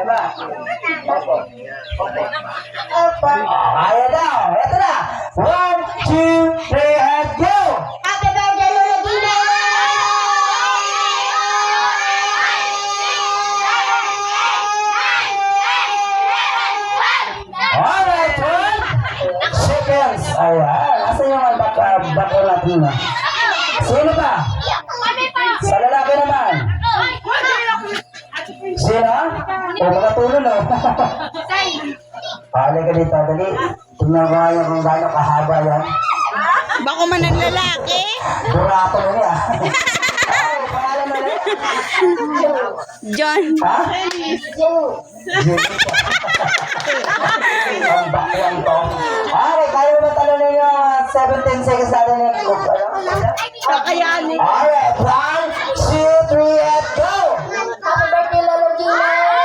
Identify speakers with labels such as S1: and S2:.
S1: ba? Opo. Opo. Kaya daw. Ito na. 1, 2, 3, and go!
S2: Happy birthday, Lola Gina!
S1: Alright, 1 seconds. Ayan. Asan yung bako natin na? Sino pa? Sa lalaki naman. Sino? O, makatulong no? Pali ka dito, dali. Tingnan ko nga yung kung gano'ng kahaba yan.
S3: Bako man ang lalaki.
S1: Burato mo niya. Ay, pangalan mo rin?
S3: John.
S1: Ha? Ang bakyang to. Alright, kaya mo talunin yung 17 seconds natin yung cook.
S3: Kakayanin.
S1: Alright, 1,